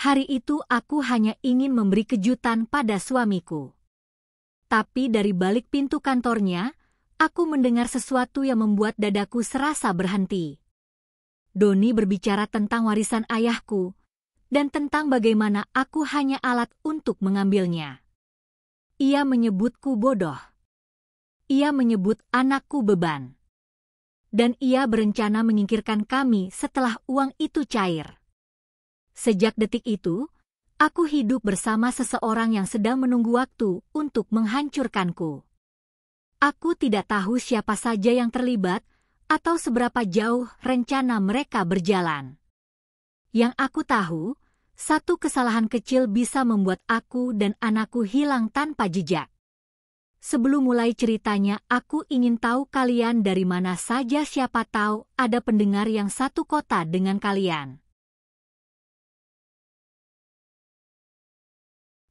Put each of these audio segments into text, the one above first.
Hari itu aku hanya ingin memberi kejutan pada suamiku. Tapi dari balik pintu kantornya, aku mendengar sesuatu yang membuat dadaku serasa berhenti. Doni berbicara tentang warisan ayahku, dan tentang bagaimana aku hanya alat untuk mengambilnya. Ia menyebutku bodoh. Ia menyebut anakku beban. Dan ia berencana menyingkirkan kami setelah uang itu cair. Sejak detik itu, aku hidup bersama seseorang yang sedang menunggu waktu untuk menghancurkanku. Aku tidak tahu siapa saja yang terlibat atau seberapa jauh rencana mereka berjalan. Yang aku tahu, satu kesalahan kecil bisa membuat aku dan anakku hilang tanpa jejak. Sebelum mulai ceritanya, aku ingin tahu kalian dari mana saja, siapa tahu ada pendengar yang satu kota dengan kalian.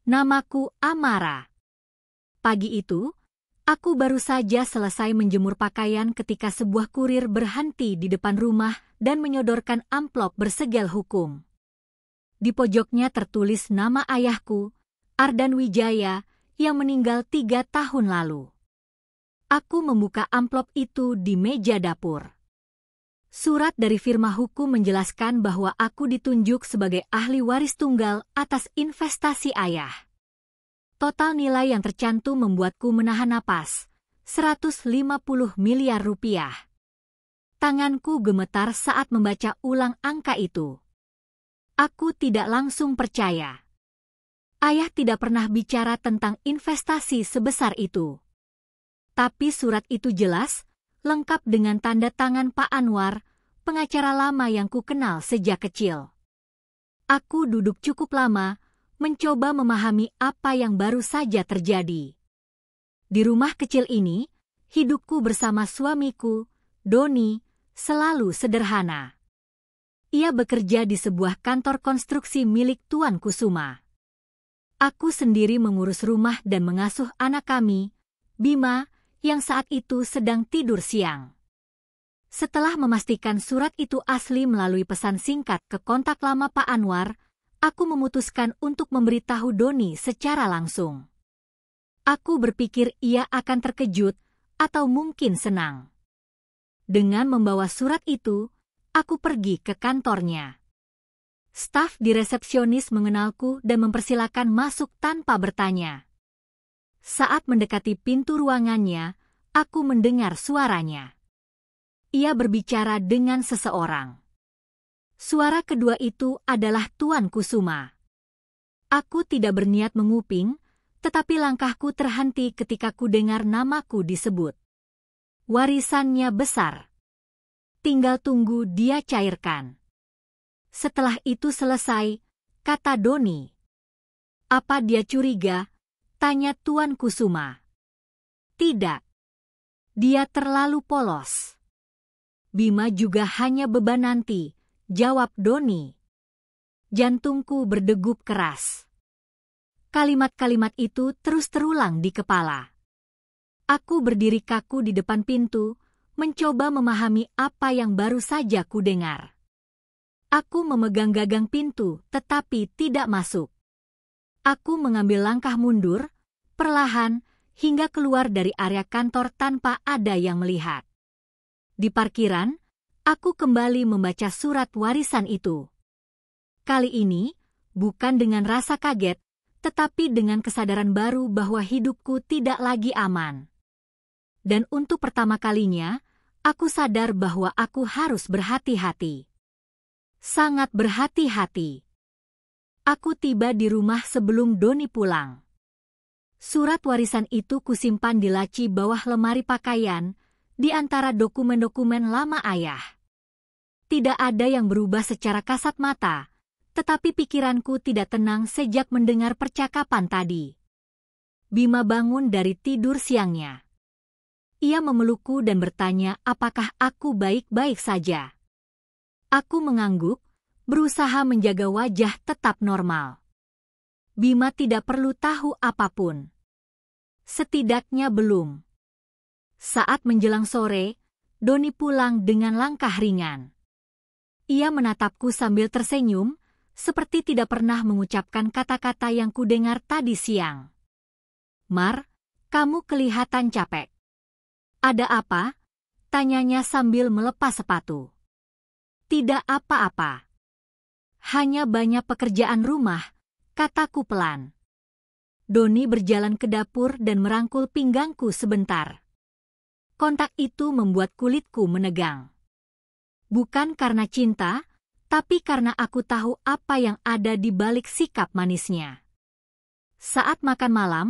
Namaku Amara. Pagi itu, aku baru saja selesai menjemur pakaian ketika sebuah kurir berhenti di depan rumah dan menyodorkan amplop bersegel hukum. Di pojoknya tertulis nama ayahku, Ardan Wijaya, yang meninggal 3 tahun lalu. Aku membuka amplop itu di meja dapur. Surat dari firma hukum menjelaskan bahwa aku ditunjuk sebagai ahli waris tunggal atas investasi ayah. Total nilai yang tercantum membuatku menahan napas, 150 miliar rupiah. Tanganku gemetar saat membaca ulang angka itu. Aku tidak langsung percaya. Ayah tidak pernah bicara tentang investasi sebesar itu. Tapi surat itu jelas, lengkap dengan tanda tangan Pak Anwar, pengacara lama yang ku kenal sejak kecil. Aku duduk cukup lama, mencoba memahami apa yang baru saja terjadi. Di rumah kecil ini, hidupku bersama suamiku, Doni, selalu sederhana. Ia bekerja di sebuah kantor konstruksi milik Tuan Kusuma. Aku sendiri mengurus rumah dan mengasuh anak kami, Bima, yang saat itu sedang tidur siang. Setelah memastikan surat itu asli melalui pesan singkat ke kontak lama Pak Anwar, aku memutuskan untuk memberitahu Doni secara langsung. Aku berpikir ia akan terkejut atau mungkin senang. Dengan membawa surat itu, aku pergi ke kantornya. Staf di resepsionis mengenalku dan mempersilakan masuk tanpa bertanya. Saat mendekati pintu ruangannya, aku mendengar suaranya. Ia berbicara dengan seseorang. Suara kedua itu adalah Tuan Kusuma. Aku tidak berniat menguping, tetapi langkahku terhenti ketika ku dengar namaku disebut. Warisannya besar. Tinggal tunggu dia cairkan. Setelah itu selesai, kata Doni. Apa dia curiga? Tanya Tuan Kusuma. Tidak. Dia terlalu polos. Bima juga hanya beban nanti, jawab Doni. Jantungku berdegup keras. Kalimat-kalimat itu terus terulang di kepala. Aku berdiri kaku di depan pintu, mencoba memahami apa yang baru saja ku dengar. Aku memegang gagang pintu, tetapi tidak masuk. Aku mengambil langkah mundur, perlahan, hingga keluar dari area kantor tanpa ada yang melihat. Di parkiran, aku kembali membaca surat warisan itu. Kali ini, bukan dengan rasa kaget, tetapi dengan kesadaran baru bahwa hidupku tidak lagi aman. Dan untuk pertama kalinya, aku sadar bahwa aku harus berhati-hati. Sangat berhati-hati. Aku tiba di rumah sebelum Doni pulang. Surat warisan itu kusimpan di laci bawah lemari pakaian, di antara dokumen-dokumen lama ayah. Tidak ada yang berubah secara kasat mata, tetapi pikiranku tidak tenang sejak mendengar percakapan tadi. Bima bangun dari tidur siangnya. Ia memelukku dan bertanya apakah aku baik-baik saja. Aku mengangguk, berusaha menjaga wajah tetap normal. Bima tidak perlu tahu apapun. Setidaknya belum. Saat menjelang sore, Doni pulang dengan langkah ringan. Ia menatapku sambil tersenyum, seperti tidak pernah mengucapkan kata-kata yang kudengar tadi siang. Mar, kamu kelihatan capek. Ada apa? Tanyanya sambil melepas sepatu. Tidak apa-apa. Hanya banyak pekerjaan rumah, kataku pelan. Doni berjalan ke dapur dan merangkul pinggangku sebentar. Kontak itu membuat kulitku menegang. Bukan karena cinta, tapi karena aku tahu apa yang ada di balik sikap manisnya. Saat makan malam,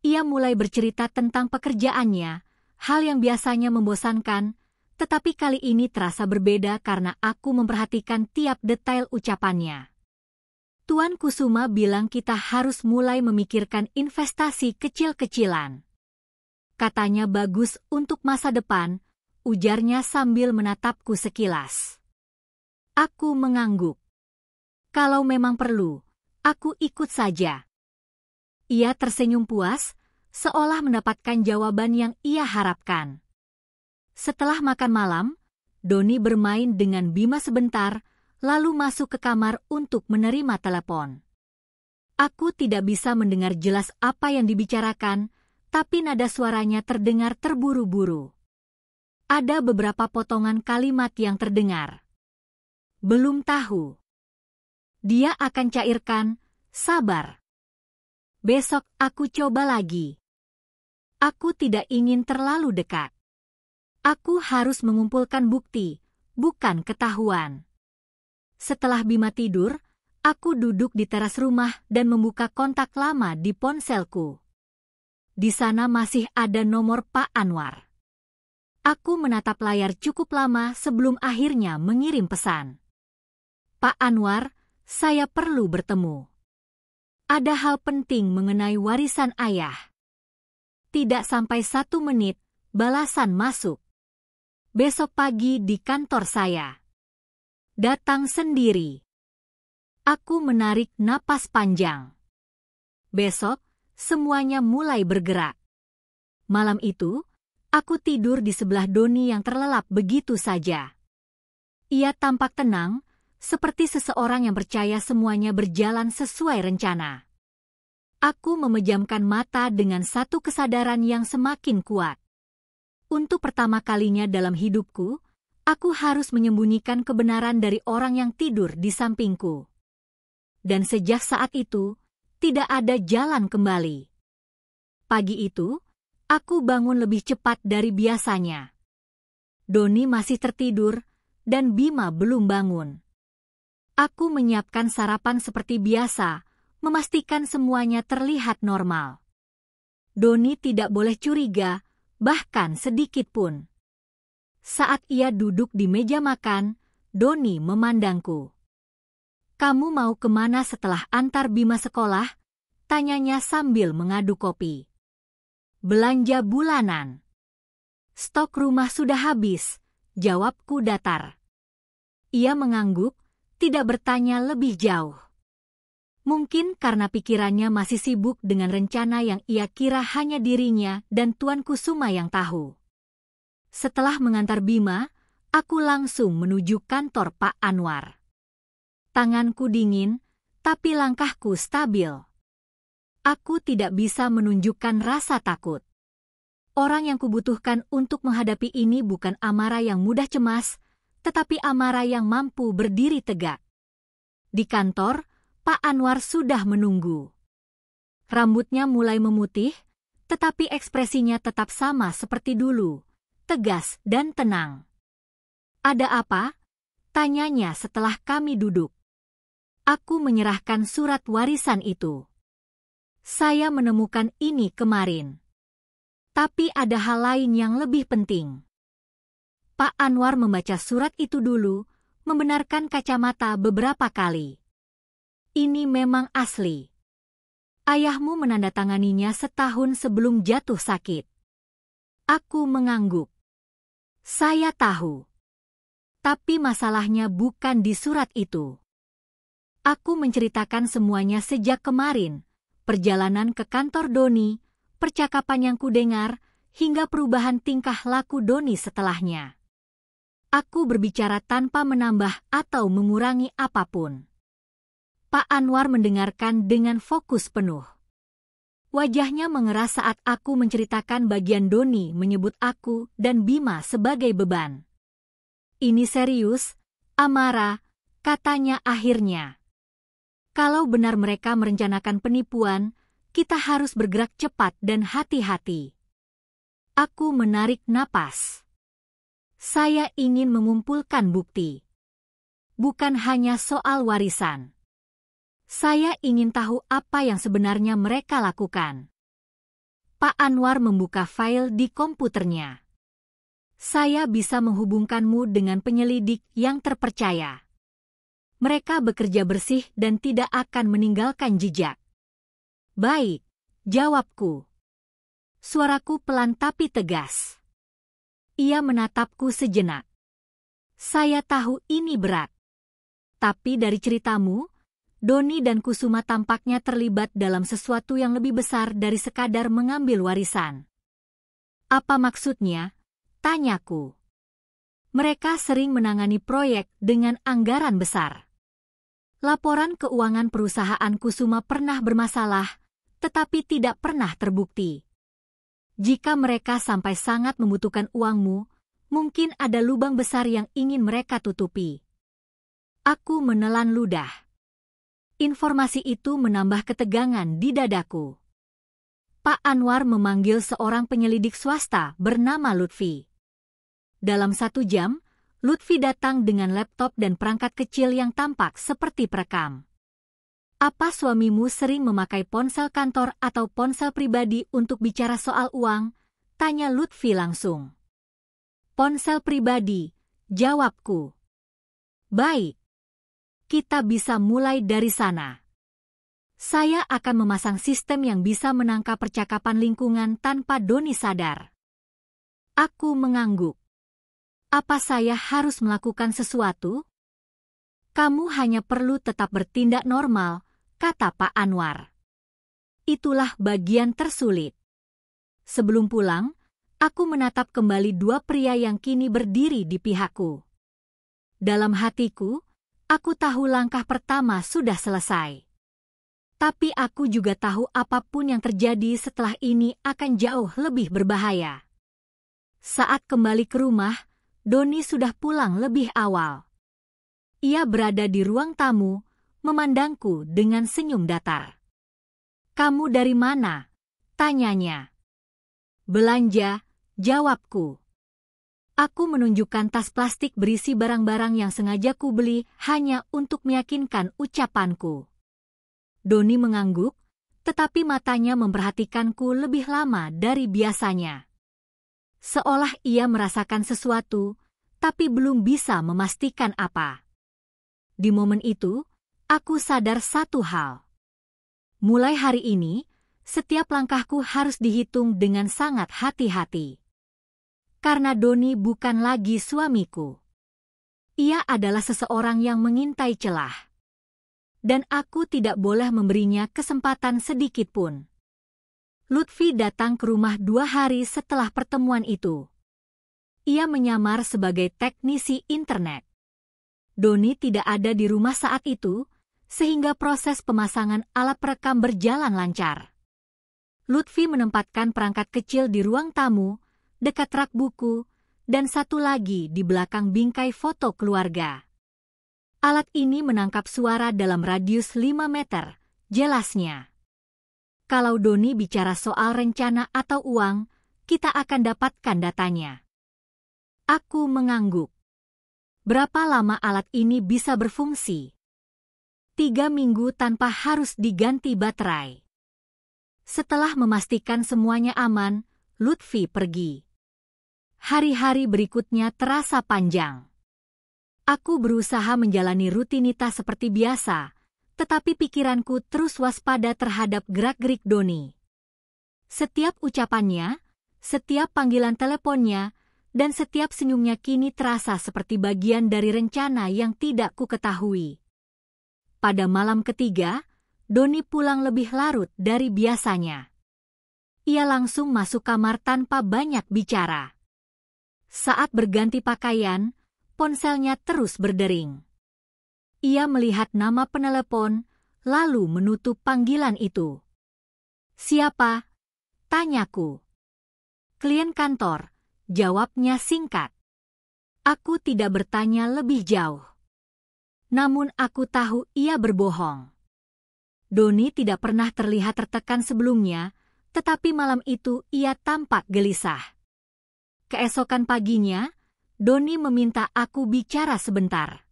ia mulai bercerita tentang pekerjaannya, hal yang biasanya membosankan, tetapi kali ini terasa berbeda karena aku memperhatikan tiap detail ucapannya. Tuan Kusuma bilang kita harus mulai memikirkan investasi kecil-kecilan. Katanya bagus untuk masa depan, ujarnya sambil menatapku sekilas. Aku mengangguk. Kalau memang perlu, aku ikut saja. Ia tersenyum puas, seolah mendapatkan jawaban yang ia harapkan. Setelah makan malam, Doni bermain dengan Bima sebentar, lalu masuk ke kamar untuk menerima telepon. Aku tidak bisa mendengar jelas apa yang dibicarakan, tapi nada suaranya terdengar terburu-buru. Ada beberapa potongan kalimat yang terdengar. Belum tahu. Dia akan cairkan, sabar. Besok aku coba lagi. Aku tidak ingin terlalu dekat. Aku harus mengumpulkan bukti, bukan ketahuan. Setelah Bima tidur, aku duduk di teras rumah dan membuka kontak lama di ponselku. Di sana masih ada nomor Pak Anwar. Aku menatap layar cukup lama sebelum akhirnya mengirim pesan. Pak Anwar, saya perlu bertemu. Ada hal penting mengenai warisan ayah. Tidak sampai 1 menit, balasan masuk. Besok pagi di kantor saya. Datang sendiri. Aku menarik napas panjang. Besok, semuanya mulai bergerak. Malam itu, aku tidur di sebelah Doni yang terlelap begitu saja. Ia tampak tenang, seperti seseorang yang percaya semuanya berjalan sesuai rencana. Aku memejamkan mata dengan satu kesadaran yang semakin kuat. Untuk pertama kalinya dalam hidupku, aku harus menyembunyikan kebenaran dari orang yang tidur di sampingku. Dan sejak saat itu, tidak ada jalan kembali. Pagi itu, aku bangun lebih cepat dari biasanya. Doni masih tertidur, dan Bima belum bangun. Aku menyiapkan sarapan seperti biasa, memastikan semuanya terlihat normal. Doni tidak boleh curiga, bahkan sedikit pun. Saat ia duduk di meja makan, Doni memandangku. Kamu mau kemana setelah antar Bima sekolah? Tanyanya sambil mengadu kopi. Belanja bulanan. Stok rumah sudah habis, jawabku datar. Ia mengangguk, tidak bertanya lebih jauh. Mungkin karena pikirannya masih sibuk dengan rencana yang ia kira hanya dirinya dan Tuan Kusuma yang tahu. Setelah mengantar Bima, aku langsung menuju kantor Pak Anwar. Tanganku dingin, tapi langkahku stabil. Aku tidak bisa menunjukkan rasa takut. Orang yang kubutuhkan untuk menghadapi ini bukan amarah yang mudah cemas, tetapi amarah yang mampu berdiri tegak. Di kantor, Pak Anwar sudah menunggu. Rambutnya mulai memutih, tetapi ekspresinya tetap sama seperti dulu, tegas dan tenang. Ada apa? Tanyanya setelah kami duduk. Aku menyerahkan surat warisan itu. Saya menemukan ini kemarin. Tapi ada hal lain yang lebih penting. Pak Anwar membaca surat itu dulu, membenarkan kacamata beberapa kali. Ini memang asli. Ayahmu menandatanganinya setahun sebelum jatuh sakit. Aku mengangguk. Saya tahu. Tapi masalahnya bukan di surat itu. Aku menceritakan semuanya sejak kemarin, perjalanan ke kantor Doni, percakapan yang kudengar, hingga perubahan tingkah laku Doni setelahnya. Aku berbicara tanpa menambah atau mengurangi apapun. Pak Anwar mendengarkan dengan fokus penuh. Wajahnya mengeras saat aku menceritakan bagian Doni menyebut aku dan Bima sebagai beban. Ini serius, Amara, katanya akhirnya. Kalau benar mereka merencanakan penipuan, kita harus bergerak cepat dan hati-hati. Aku menarik napas. Saya ingin mengumpulkan bukti. Bukan hanya soal warisan. Saya ingin tahu apa yang sebenarnya mereka lakukan. Pak Anwar membuka file di komputernya. Saya bisa menghubungkanmu dengan penyelidik yang terpercaya. Mereka bekerja bersih dan tidak akan meninggalkan jejak. Baik, jawabku. Suaraku pelan tapi tegas. Ia menatapku sejenak. Saya tahu ini berat. Tapi dari ceritamu, Doni dan Kusuma tampaknya terlibat dalam sesuatu yang lebih besar dari sekadar mengambil warisan. Apa maksudnya? Tanyaku. Mereka sering menangani proyek dengan anggaran besar. Laporan keuangan perusahaan Kusuma pernah bermasalah, tetapi tidak pernah terbukti. Jika mereka sampai sangat membutuhkan uangmu, mungkin ada lubang besar yang ingin mereka tutupi. Aku menelan ludah. Informasi itu menambah ketegangan di dadaku. Pak Anwar memanggil seorang penyelidik swasta bernama Lutfi. Dalam 1 jam, Lutfi datang dengan laptop dan perangkat kecil yang tampak seperti perekam. Apa suamimu sering memakai ponsel kantor atau ponsel pribadi untuk bicara soal uang? Tanya Lutfi langsung. Ponsel pribadi, jawabku. Baik. Kita bisa mulai dari sana. Saya akan memasang sistem yang bisa menangkap percakapan lingkungan tanpa Doni sadar. Aku mengangguk. Apa saya harus melakukan sesuatu? Kamu hanya perlu tetap bertindak normal, kata Pak Anwar. Itulah bagian tersulit. Sebelum pulang, aku menatap kembali 2 pria yang kini berdiri di pihakku. Dalam hatiku, aku tahu langkah pertama sudah selesai. Tapi aku juga tahu apapun yang terjadi setelah ini akan jauh lebih berbahaya. Saat kembali ke rumah, Doni sudah pulang lebih awal. Ia berada di ruang tamu, memandangku dengan senyum datar. Kamu dari mana? Tanyanya. Belanja, jawabku. Aku menunjukkan tas plastik berisi barang-barang yang sengaja kubeli hanya untuk meyakinkan ucapanku. Doni mengangguk, tetapi matanya memperhatikanku lebih lama dari biasanya. Seolah ia merasakan sesuatu, tapi belum bisa memastikan apa. Di momen itu, aku sadar satu hal. Mulai hari ini, setiap langkahku harus dihitung dengan sangat hati-hati. Karena Doni bukan lagi suamiku. Ia adalah seseorang yang mengintai celah. Dan aku tidak boleh memberinya kesempatan sedikit pun. Lutfi datang ke rumah 2 hari setelah pertemuan itu. Ia menyamar sebagai teknisi internet. Doni tidak ada di rumah saat itu, sehingga proses pemasangan alat perekam berjalan lancar. Lutfi menempatkan perangkat kecil di ruang tamu, dekat rak buku, dan satu lagi di belakang bingkai foto keluarga. Alat ini menangkap suara dalam radius 5 meter, jelasnya. Kalau Doni bicara soal rencana atau uang, kita akan dapatkan datanya. Aku mengangguk. Berapa lama alat ini bisa berfungsi? 3 minggu tanpa harus diganti baterai. Setelah memastikan semuanya aman, Lutfi pergi. Hari-hari berikutnya terasa panjang. Aku berusaha menjalani rutinitas seperti biasa, tetapi pikiranku terus waspada terhadap gerak-gerik Doni. Setiap ucapannya, setiap panggilan teleponnya, dan setiap senyumnya kini terasa seperti bagian dari rencana yang tidak kuketahui. Pada malam ketiga, Doni pulang lebih larut dari biasanya. Ia langsung masuk kamar tanpa banyak bicara. Saat berganti pakaian, ponselnya terus berdering. Ia melihat nama penelepon, lalu menutup panggilan itu. "Siapa?" tanyaku. "Klien kantor," jawabnya singkat. Aku tidak bertanya lebih jauh. Namun aku tahu ia berbohong. Doni tidak pernah terlihat tertekan sebelumnya, tetapi malam itu ia tampak gelisah. Keesokan paginya, Doni meminta aku bicara sebentar.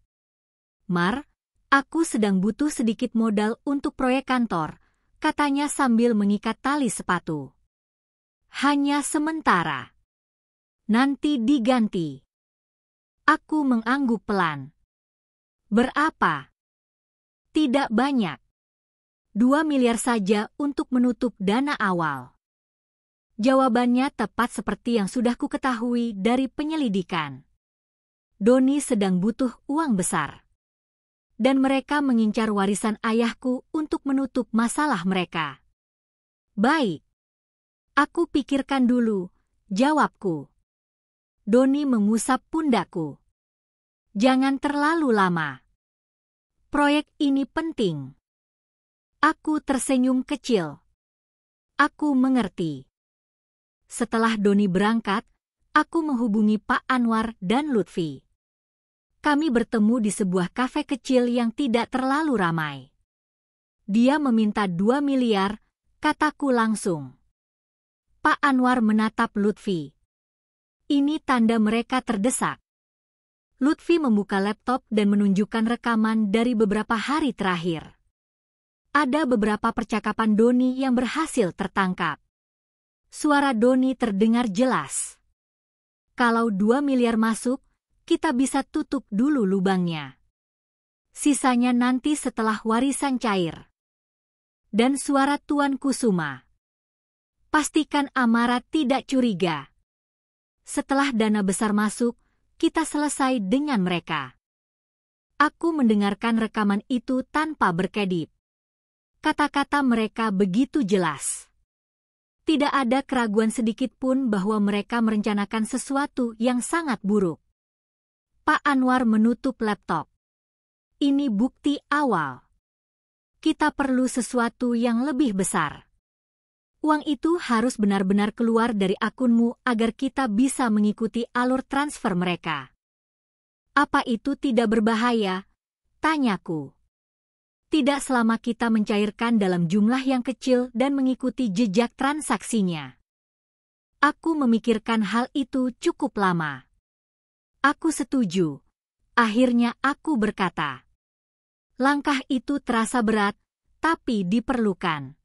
"Mar, aku sedang butuh sedikit modal untuk proyek kantor," katanya sambil mengikat tali sepatu. "Hanya sementara. Nanti diganti." Aku mengangguk pelan. "Berapa?" "Tidak banyak. 2 miliar saja untuk menutup dana awal." Jawabannya tepat seperti yang sudah kuketahui dari penyelidikan. Doni sedang butuh uang besar. Dan mereka mengincar warisan ayahku untuk menutup masalah mereka. "Baik. Aku pikirkan dulu," jawabku. Doni mengusap pundakku. "Jangan terlalu lama. Proyek ini penting." Aku tersenyum kecil. Aku mengerti. Setelah Doni berangkat, aku menghubungi Pak Anwar dan Lutfi. Kami bertemu di sebuah kafe kecil yang tidak terlalu ramai. "Dia meminta 2 miliar, kataku langsung. Pak Anwar menatap Lutfi. Ini tanda mereka terdesak. Lutfi membuka laptop dan menunjukkan rekaman dari beberapa hari terakhir. Ada beberapa percakapan Doni yang berhasil tertangkap. Suara Doni terdengar jelas. "Kalau 2 miliar masuk, kita bisa tutup dulu lubangnya. Sisanya nanti setelah warisan cair." Dan suara Tuan Kusuma. "Pastikan Amara tidak curiga. Setelah dana besar masuk, kita selesai dengan mereka." Aku mendengarkan rekaman itu tanpa berkedip. Kata-kata mereka begitu jelas. Tidak ada keraguan sedikit pun bahwa mereka merencanakan sesuatu yang sangat buruk. Pak Anwar menutup laptop. "Ini bukti awal. Kita perlu sesuatu yang lebih besar. Uang itu harus benar-benar keluar dari akunmu agar kita bisa mengikuti alur transfer mereka." "Apa itu tidak berbahaya?" tanyaku. "Tidak selama kita mencairkan dalam jumlah yang kecil dan mengikuti jejak transaksinya." Aku memikirkan hal itu cukup lama. "Aku setuju." Akhirnya aku berkata. "Langkah itu terasa berat, tapi diperlukan.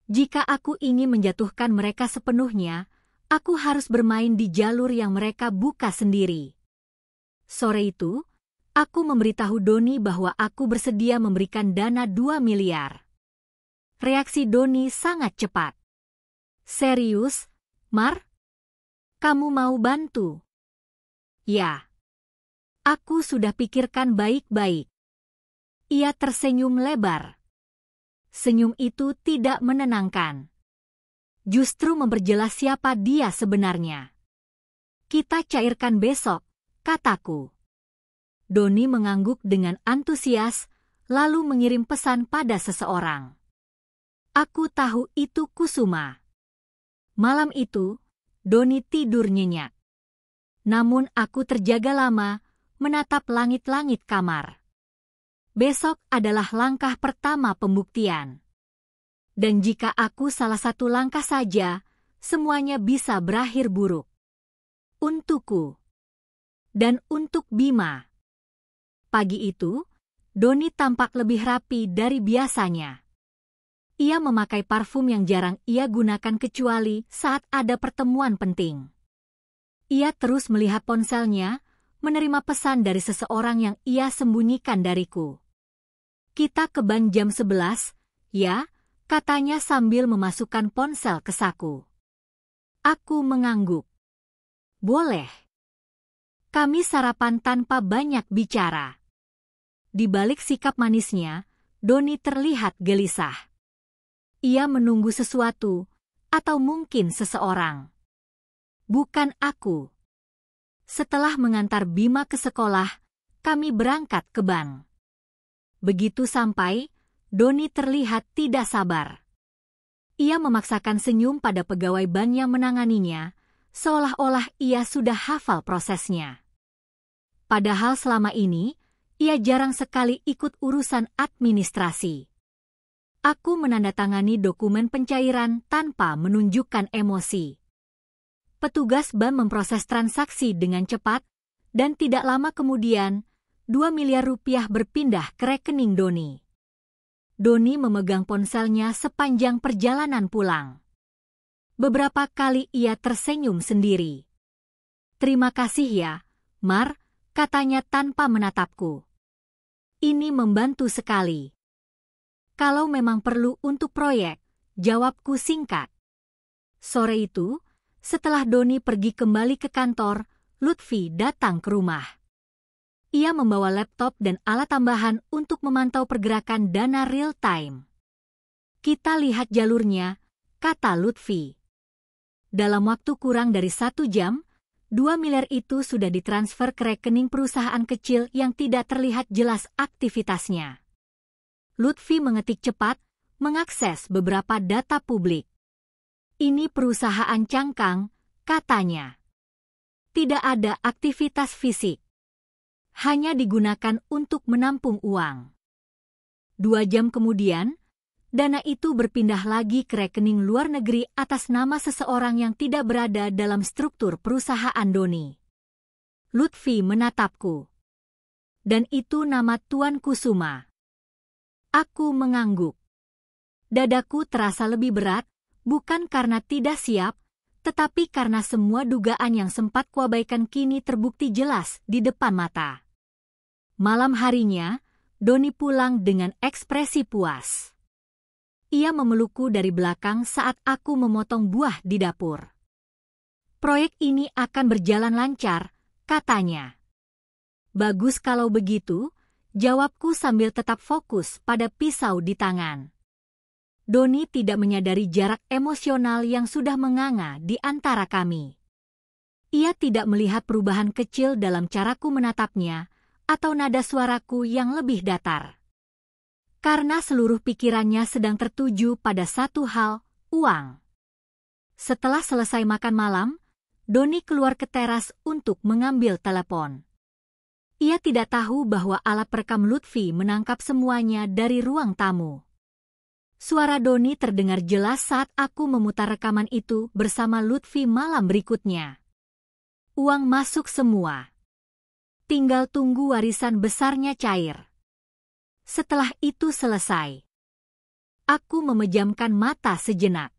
Jika aku ingin menjatuhkan mereka sepenuhnya, aku harus bermain di jalur yang mereka buka sendiri." Sore itu, aku memberitahu Doni bahwa aku bersedia memberikan dana 2 miliar. Reaksi Doni sangat cepat. "Serius, Mar? Kamu mau bantu?" "Ya. Aku sudah pikirkan baik-baik." Ia tersenyum lebar. Senyum itu tidak menenangkan. Justru memperjelas siapa dia sebenarnya. "Kita cairkan besok," kataku. Doni mengangguk dengan antusias, lalu mengirim pesan pada seseorang. Aku tahu itu Kusuma. Malam itu, Doni tidur nyenyak. Namun aku terjaga lama, menatap langit-langit kamar. Besok adalah langkah pertama pembuktian. Dan jika aku salah satu langkah saja, semuanya bisa berakhir buruk. Untukku. Dan untuk Bima. Pagi itu, Doni tampak lebih rapi dari biasanya. Ia memakai parfum yang jarang ia gunakan kecuali saat ada pertemuan penting. Ia terus melihat ponselnya, menerima pesan dari seseorang yang ia sembunyikan dariku. "Kita ke bank jam 11, ya?" katanya sambil memasukkan ponsel ke saku. Aku mengangguk. "Boleh." Kami sarapan tanpa banyak bicara. Di balik sikap manisnya, Doni terlihat gelisah. Ia menunggu sesuatu, atau mungkin seseorang. Bukan aku. Setelah mengantar Bima ke sekolah, kami berangkat ke bank. Begitu sampai, Doni terlihat tidak sabar. Ia memaksakan senyum pada pegawai ban yang menanganinya, seolah-olah ia sudah hafal prosesnya. Padahal selama ini, ia jarang sekali ikut urusan administrasi. Aku menandatangani dokumen pencairan tanpa menunjukkan emosi. Petugas ban memproses transaksi dengan cepat, dan tidak lama kemudian, 2 miliar rupiah berpindah ke rekening Doni. Doni memegang ponselnya sepanjang perjalanan pulang. Beberapa kali ia tersenyum sendiri. "Terima kasih ya, Mar," katanya tanpa menatapku. "Ini membantu sekali." "Kalau memang perlu untuk proyek," jawabku singkat. Sore itu, setelah Doni pergi kembali ke kantor, Lutfi datang ke rumah. Ia membawa laptop dan alat tambahan untuk memantau pergerakan dana real-time. "Kita lihat jalurnya," kata Lutfi. Dalam waktu kurang dari 1 jam, 2 miliar itu sudah ditransfer ke rekening perusahaan kecil yang tidak terlihat jelas aktivitasnya. Lutfi mengetik cepat, mengakses beberapa data publik. "Ini perusahaan cangkang," katanya. "Tidak ada aktivitas fisik. Hanya digunakan untuk menampung uang." 2 jam kemudian, dana itu berpindah lagi ke rekening luar negeri atas nama seseorang yang tidak berada dalam struktur perusahaan Doni. Lutfi menatapku. "Dan itu nama Tuan Kusuma." Aku mengangguk. Dadaku terasa lebih berat, bukan karena tidak siap, tetapi karena semua dugaan yang sempat kuabaikan kini terbukti jelas di depan mata. Malam harinya, Doni pulang dengan ekspresi puas. Ia memelukku dari belakang saat aku memotong buah di dapur. "Proyek ini akan berjalan lancar," katanya. "Bagus kalau begitu," jawabku sambil tetap fokus pada pisau di tangan. Doni tidak menyadari jarak emosional yang sudah menganga di antara kami. Ia tidak melihat perubahan kecil dalam caraku menatapnya atau nada suaraku yang lebih datar. Karena seluruh pikirannya sedang tertuju pada satu hal, uang. Setelah selesai makan malam, Doni keluar ke teras untuk mengambil telepon. Ia tidak tahu bahwa alat perekam Lutfi menangkap semuanya dari ruang tamu. Suara Doni terdengar jelas saat aku memutar rekaman itu bersama Lutfi malam berikutnya. "Uang masuk semua. Tinggal tunggu warisan besarnya cair." Setelah itu selesai. Aku memejamkan mata sejenak.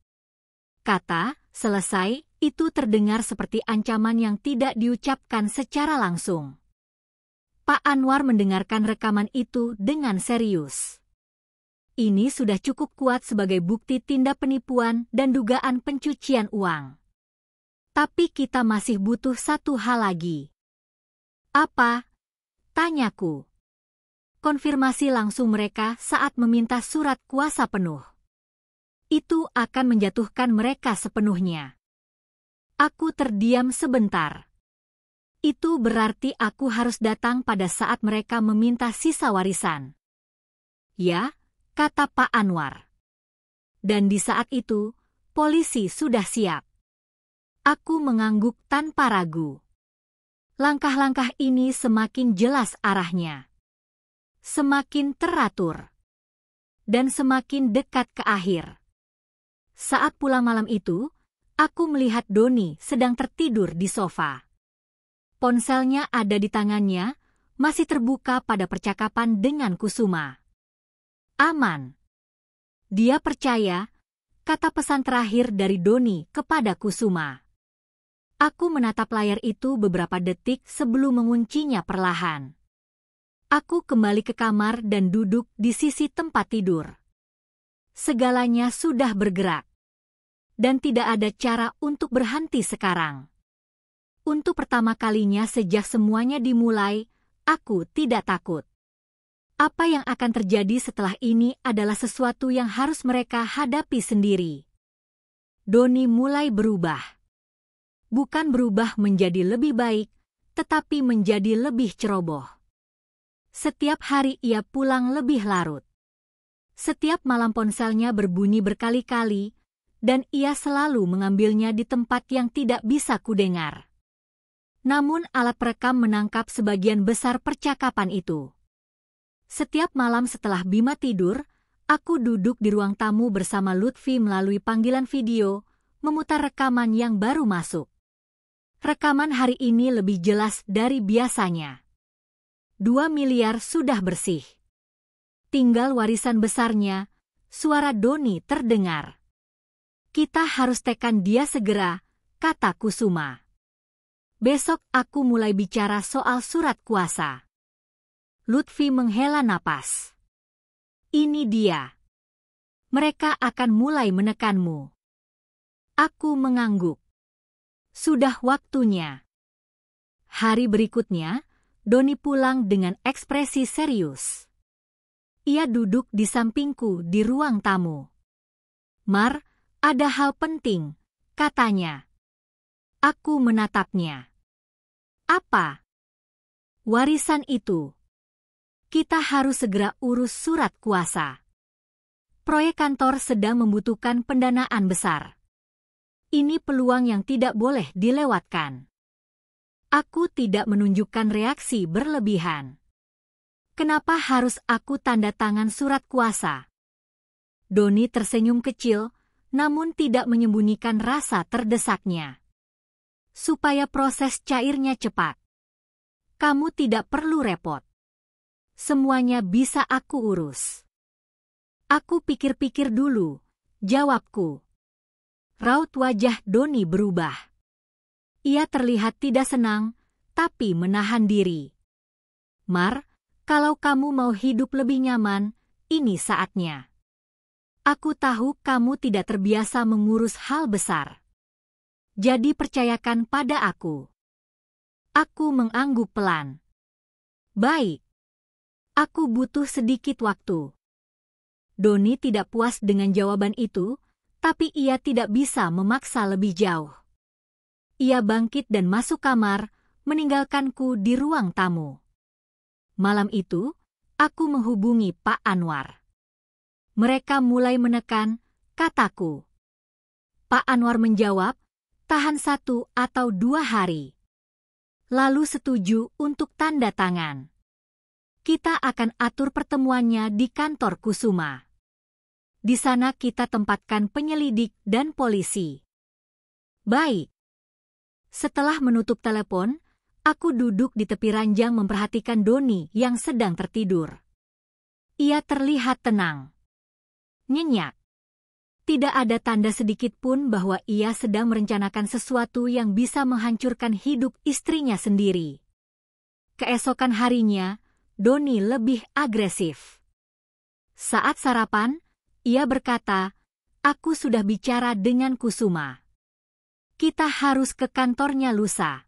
Kata "selesai" itu terdengar seperti ancaman yang tidak diucapkan secara langsung. Pak Anwar mendengarkan rekaman itu dengan serius. Ini sudah cukup kuat sebagai bukti tindak penipuan dan dugaan pencucian uang. Tapi kita masih butuh satu hal lagi. "Apa?" tanyaku. Konfirmasi langsung mereka saat meminta surat kuasa penuh. Itu akan menjatuhkan mereka sepenuhnya. Aku terdiam sebentar. Itu berarti aku harus datang pada saat mereka meminta sisa warisan. "Ya," kata Pak Anwar. Dan di saat itu, polisi sudah siap. Aku mengangguk tanpa ragu. Langkah-langkah ini semakin jelas arahnya. Semakin teratur. Dan semakin dekat ke akhir. Saat pulang malam itu, aku melihat Doni sedang tertidur di sofa. Ponselnya ada di tangannya, masih terbuka pada percakapan dengan Kusuma. Aman. Dia percaya, kata pesan terakhir dari Doni kepada Kusuma. Aku menatap layar itu beberapa detik sebelum menguncinya perlahan. Aku kembali ke kamar dan duduk di sisi tempat tidur. Segalanya sudah bergerak. Dan tidak ada cara untuk berhenti sekarang. Untuk pertama kalinya sejak semuanya dimulai, aku tidak takut. Apa yang akan terjadi setelah ini adalah sesuatu yang harus mereka hadapi sendiri. Doni mulai berubah. Bukan berubah menjadi lebih baik, tetapi menjadi lebih ceroboh. Setiap hari ia pulang lebih larut. Setiap malam ponselnya berbunyi berkali-kali, dan ia selalu mengambilnya di tempat yang tidak bisa kudengar. Namun alat perekam menangkap sebagian besar percakapan itu. Setiap malam setelah Bima tidur, aku duduk di ruang tamu bersama Lutfi melalui panggilan video, memutar rekaman yang baru masuk. Rekaman hari ini lebih jelas dari biasanya. 2 miliar sudah bersih. Tinggal warisan besarnya, suara Doni terdengar. Kita harus tekan dia segera, kata Kusuma. Besok aku mulai bicara soal surat kuasa. Lutfi menghela napas. Ini dia. Mereka akan mulai menekanmu. Aku mengangguk. Sudah waktunya. Hari berikutnya, Doni pulang dengan ekspresi serius. Ia duduk di sampingku di ruang tamu. Mar, ada hal penting, katanya. Aku menatapnya. Apa? Warisan itu. Kita harus segera urus surat kuasa. Proyek kantor sedang membutuhkan pendanaan besar. Ini peluang yang tidak boleh dilewatkan. Aku tidak menunjukkan reaksi berlebihan. Kenapa harus aku tanda tangan surat kuasa? Doni tersenyum kecil, namun tidak menyembunyikan rasa terdesaknya. Supaya proses cairnya cepat. Kamu tidak perlu repot. Semuanya bisa aku urus. Aku pikir-pikir dulu, jawabku. Raut wajah Doni berubah. Ia terlihat tidak senang, tapi menahan diri. Mar, kalau kamu mau hidup lebih nyaman, ini saatnya. Aku tahu kamu tidak terbiasa mengurus hal besar. Jadi percayakan pada aku. Aku mengangguk pelan. Baik. Aku butuh sedikit waktu. Doni tidak puas dengan jawaban itu, tapi ia tidak bisa memaksa lebih jauh. Ia bangkit dan masuk kamar, meninggalkanku di ruang tamu. Malam itu, aku menghubungi Pak Anwar. Mereka mulai menekan, kataku. Pak Anwar menjawab, tahan 1 atau 2 hari. Lalu setuju untuk tanda tangan. Kita akan atur pertemuannya di kantor Kusuma. Di sana kita tempatkan penyelidik dan polisi. Baik. Setelah menutup telepon, aku duduk di tepi ranjang memperhatikan Doni yang sedang tertidur. Ia terlihat tenang. Nyenyak. Tidak ada tanda sedikit pun bahwa ia sedang merencanakan sesuatu yang bisa menghancurkan hidup istrinya sendiri. Keesokan harinya, Doni lebih agresif. Saat sarapan, ia berkata, aku sudah bicara dengan Kusuma. Kita harus ke kantornya lusa.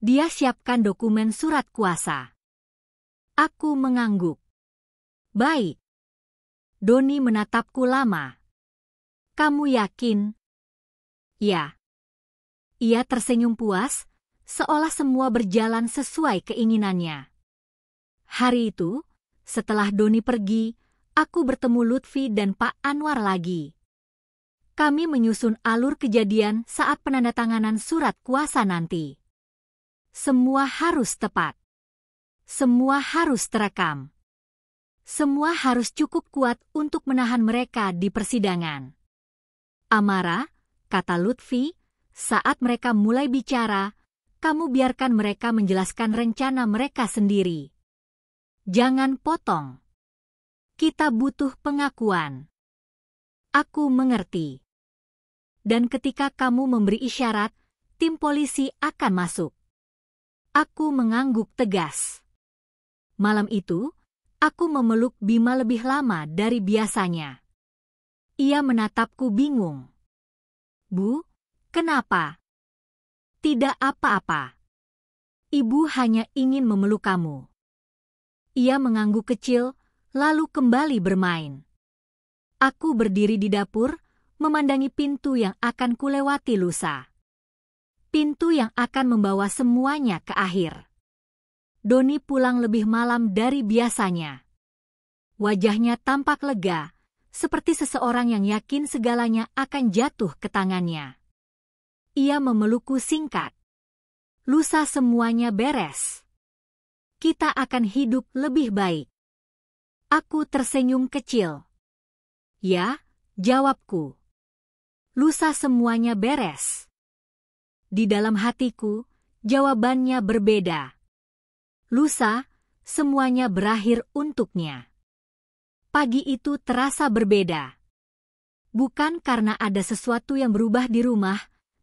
Dia siapkan dokumen surat kuasa. Aku mengangguk. Baik. Doni menatapku lama. Kamu yakin? Ya. Ia tersenyum puas, seolah semua berjalan sesuai keinginannya. Hari itu, setelah Doni pergi, aku bertemu Lutfi dan Pak Anwar lagi. Kami menyusun alur kejadian saat penandatanganan surat kuasa nanti. Semua harus tepat. Semua harus terekam. Semua harus cukup kuat untuk menahan mereka di persidangan. Amara, kata Lutfi, saat mereka mulai bicara, kamu biarkan mereka menjelaskan rencana mereka sendiri. Jangan potong. Kita butuh pengakuan. Aku mengerti. Dan ketika kamu memberi isyarat, tim polisi akan masuk. Aku mengangguk tegas. Malam itu, aku memeluk Bima lebih lama dari biasanya. Ia menatapku bingung. Bu, kenapa? Tidak apa-apa. Ibu hanya ingin memeluk kamu. Ia mengangguk kecil, lalu kembali bermain. Aku berdiri di dapur, memandangi pintu yang akan kulewati lusa. Pintu yang akan membawa semuanya ke akhir. Doni pulang lebih malam dari biasanya. Wajahnya tampak lega, seperti seseorang yang yakin segalanya akan jatuh ke tangannya. Ia memelukku singkat. Lusa semuanya beres. Kita akan hidup lebih baik. Aku tersenyum kecil. Ya, jawabku. Lusa semuanya beres. Di dalam hatiku, jawabannya berbeda. Lusa, semuanya berakhir untuknya. Pagi itu terasa berbeda. Bukan karena ada sesuatu yang berubah di rumah,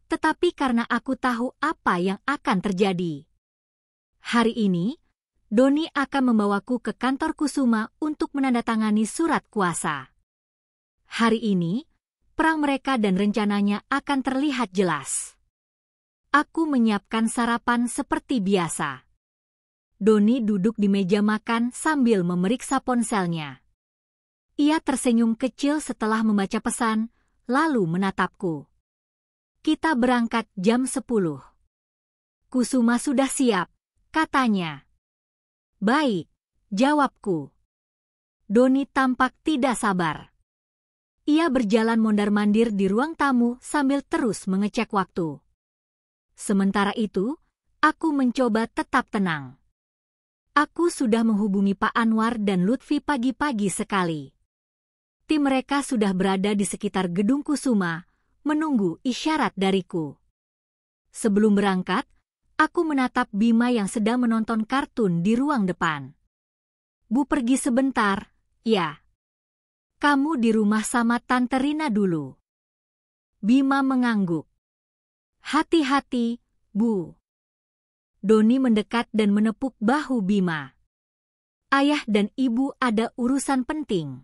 tetapi karena aku tahu apa yang akan terjadi. Hari ini, Doni akan membawaku ke kantor Kusuma untuk menandatangani surat kuasa. Hari ini, perang mereka dan rencananya akan terlihat jelas. Aku menyiapkan sarapan seperti biasa. Doni duduk di meja makan sambil memeriksa ponselnya. Ia tersenyum kecil setelah membaca pesan, lalu menatapku. Kita berangkat jam 10. Kusuma sudah siap, katanya. Baik, jawabku. Doni tampak tidak sabar. Ia berjalan mondar-mandir di ruang tamu sambil terus mengecek waktu. Sementara itu, aku mencoba tetap tenang. Aku sudah menghubungi Pak Anwar dan Lutfi pagi-pagi sekali. Tim mereka sudah berada di sekitar gedung Kusuma, menunggu isyarat dariku. Sebelum berangkat, aku menatap Bima yang sedang menonton kartun di ruang depan. Bu pergi sebentar, ya. Kamu di rumah sama Tante Rina dulu. Bima mengangguk. Hati-hati, Bu. Doni mendekat dan menepuk bahu Bima. Ayah dan ibu ada urusan penting.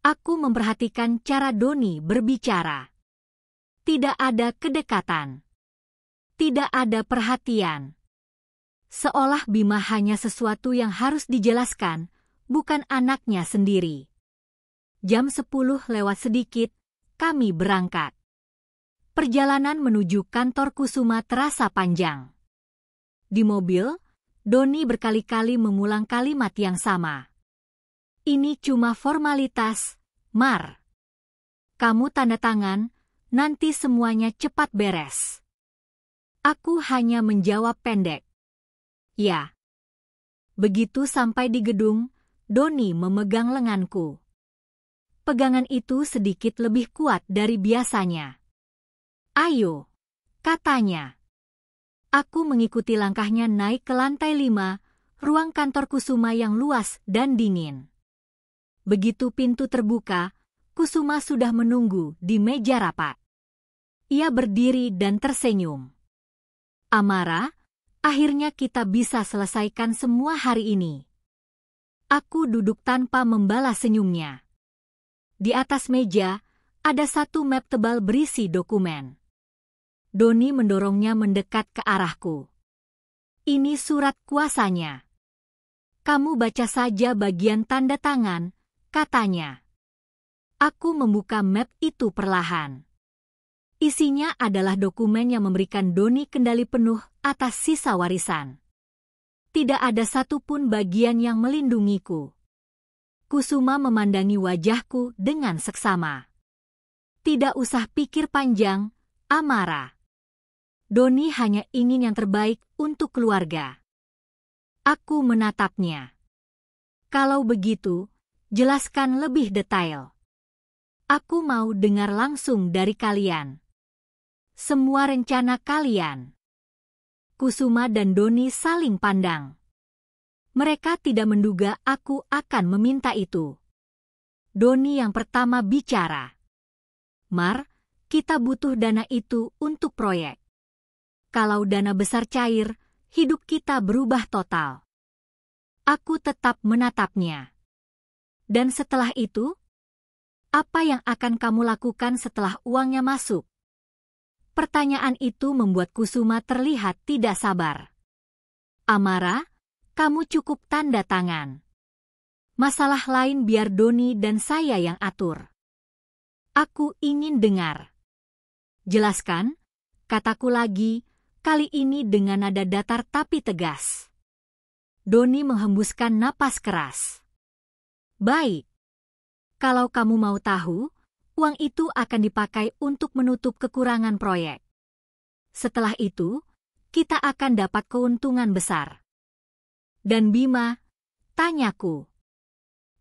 Aku memperhatikan cara Doni berbicara. Tidak ada kedekatan. Tidak ada perhatian. Seolah Bima hanya sesuatu yang harus dijelaskan, bukan anaknya sendiri. Jam 10 lewat sedikit, kami berangkat. Perjalanan menuju kantor Kusuma terasa panjang. Di mobil, Doni berkali-kali mengulang kalimat yang sama. Ini cuma formalitas, Mar. Kamu tanda tangan, nanti semuanya cepat beres. Aku hanya menjawab pendek. Ya. Begitu sampai di gedung, Doni memegang lenganku. Pegangan itu sedikit lebih kuat dari biasanya. Ayo, katanya. Aku mengikuti langkahnya naik ke lantai 5, ruang kantor Kusuma yang luas dan dingin. Begitu pintu terbuka, Kusuma sudah menunggu di meja rapat. Ia berdiri dan tersenyum. Amara, akhirnya kita bisa selesaikan semua hari ini. Aku duduk tanpa membalas senyumnya. Di atas meja, ada satu map tebal berisi dokumen. Doni mendorongnya mendekat ke arahku. Ini surat kuasanya. Kamu baca saja bagian tanda tangan, katanya. Aku membuka map itu perlahan. Isinya adalah dokumen yang memberikan Doni kendali penuh atas sisa warisan. Tidak ada satupun bagian yang melindungiku. Kusuma memandangi wajahku dengan seksama. Tidak usah pikir panjang, Amara. Doni hanya ingin yang terbaik untuk keluarga. Aku menatapnya. Kalau begitu, jelaskan lebih detail. Aku mau dengar langsung dari kalian. Semua rencana kalian. Kusuma dan Doni saling pandang. Mereka tidak menduga aku akan meminta itu. Doni yang pertama bicara. Mar, kita butuh dana itu untuk proyek. Kalau dana besar cair, hidup kita berubah total. Aku tetap menatapnya. Dan setelah itu, apa yang akan kamu lakukan setelah uangnya masuk? Pertanyaan itu membuat Kusuma terlihat tidak sabar. Amara, kamu cukup tanda tangan. Masalah lain biar Doni dan saya yang atur. Aku ingin dengar. Jelaskan, kataku lagi, kali ini dengan nada datar tapi tegas. Doni menghembuskan napas keras. Baik. Kalau kamu mau tahu, uang itu akan dipakai untuk menutup kekurangan proyek. Setelah itu, kita akan dapat keuntungan besar. Dan Bima, tanyaku.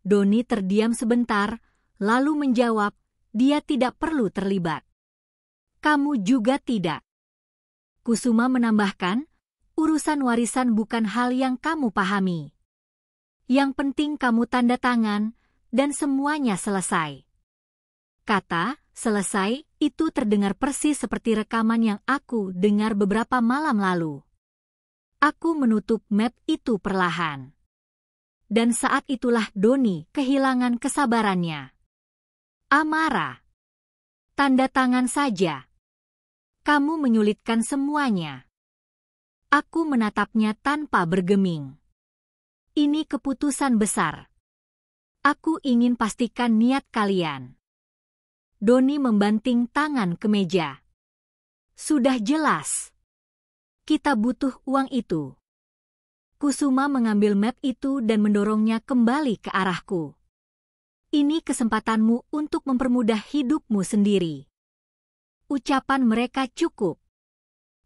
Doni terdiam sebentar, lalu menjawab, dia tidak perlu terlibat. Kamu juga tidak. Kusuma menambahkan, urusan warisan bukan hal yang kamu pahami. Yang penting kamu tanda tangan, dan semuanya selesai. Kata, selesai, itu terdengar persis seperti rekaman yang aku dengar beberapa malam lalu. Aku menutup map itu perlahan. Dan saat itulah Doni kehilangan kesabarannya. Amara. Tanda tangan saja. Kamu menyulitkan semuanya. Aku menatapnya tanpa bergeming. Ini keputusan besar. Aku ingin pastikan niat kalian. Doni membanting tangan ke meja. Sudah jelas. Kita butuh uang itu. Kusuma mengambil map itu dan mendorongnya kembali ke arahku. Ini kesempatanmu untuk mempermudah hidupmu sendiri. Ucapan mereka cukup.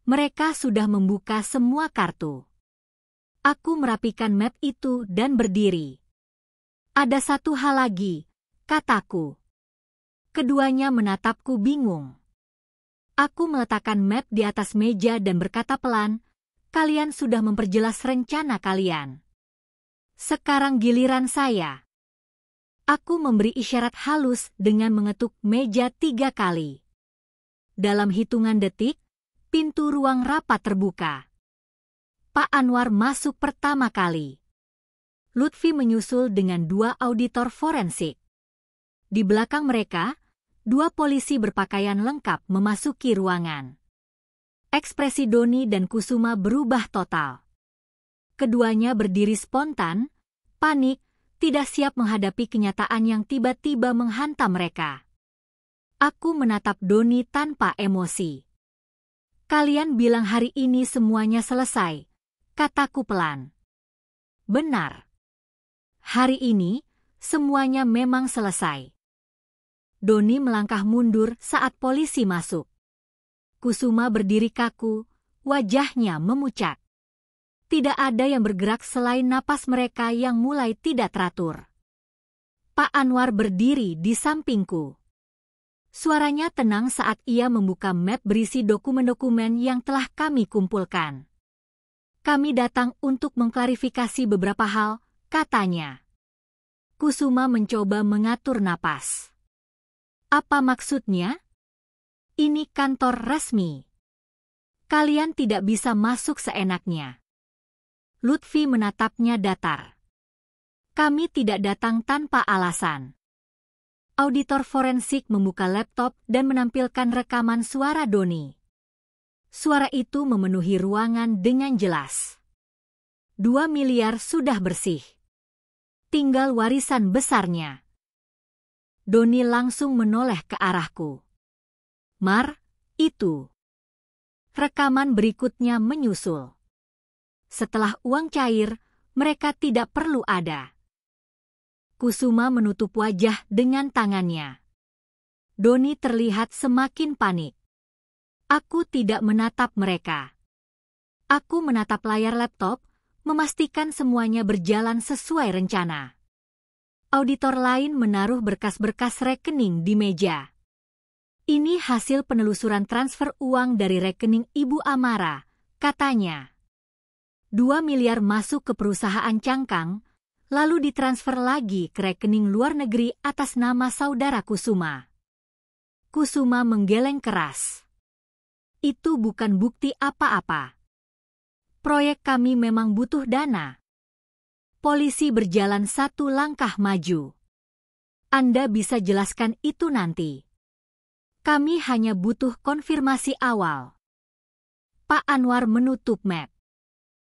Mereka sudah membuka semua kartu. Aku merapikan map itu dan berdiri. Ada satu hal lagi, kataku. Keduanya menatapku bingung. Aku meletakkan map di atas meja dan berkata pelan, kalian sudah memperjelas rencana kalian. Sekarang giliran saya. Aku memberi isyarat halus dengan mengetuk meja 3 kali. Dalam hitungan detik, pintu ruang rapat terbuka. Pak Anwar masuk pertama kali. Lutfi menyusul dengan 2 auditor forensik. Di belakang mereka, 2 polisi berpakaian lengkap memasuki ruangan. Ekspresi Doni dan Kusuma berubah total. Keduanya berdiri spontan, panik, tidak siap menghadapi kenyataan yang tiba-tiba menghantam mereka. Aku menatap Doni tanpa emosi. Kalian bilang hari ini semuanya selesai, kataku pelan. Benar. Hari ini, semuanya memang selesai. Doni melangkah mundur saat polisi masuk. Kusuma berdiri kaku, wajahnya memucat. Tidak ada yang bergerak selain napas mereka yang mulai tidak teratur. Pak Anwar berdiri di sampingku. Suaranya tenang saat ia membuka map berisi dokumen-dokumen yang telah kami kumpulkan. Kami datang untuk mengklarifikasi beberapa hal, katanya. Kusuma mencoba mengatur napas. Apa maksudnya? Ini kantor resmi. Kalian tidak bisa masuk seenaknya. Lutfi menatapnya datar. Kami tidak datang tanpa alasan. Auditor forensik membuka laptop dan menampilkan rekaman suara Doni. Suara itu memenuhi ruangan dengan jelas. 2 miliar sudah bersih. Tinggal warisan besarnya. Doni langsung menoleh ke arahku. Mar, itu. Rekaman berikutnya menyusul. Setelah uang cair, mereka tidak perlu ada. Kusuma menutup wajah dengan tangannya. Doni terlihat semakin panik. Aku tidak menatap mereka. Aku menatap layar laptop, memastikan semuanya berjalan sesuai rencana. Auditor lain menaruh berkas-berkas rekening di meja. Ini hasil penelusuran transfer uang dari rekening Ibu Amara, katanya. 2 miliar masuk ke perusahaan Cangkang, lalu ditransfer lagi ke rekening luar negeri atas nama saudara Kusuma. Kusuma menggeleng keras. Itu bukan bukti apa-apa. Proyek kami memang butuh dana. Polisi berjalan 1 langkah maju. Anda bisa jelaskan itu nanti. Kami hanya butuh konfirmasi awal. Pak Anwar menutup map.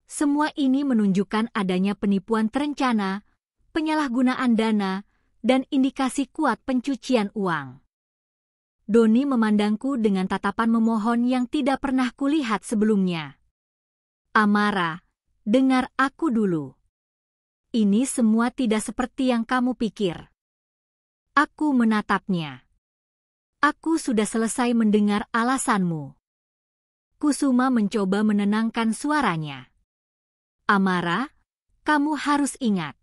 Semua ini menunjukkan adanya penipuan terencana, penyalahgunaan dana, dan indikasi kuat pencucian uang. Doni memandangku dengan tatapan memohon yang tidak pernah kulihat sebelumnya. Amara, dengar aku dulu. Ini semua tidak seperti yang kamu pikir. Aku menatapnya. Aku sudah selesai mendengar alasanmu. Kusuma mencoba menenangkan suaranya. Amara, kamu harus ingat.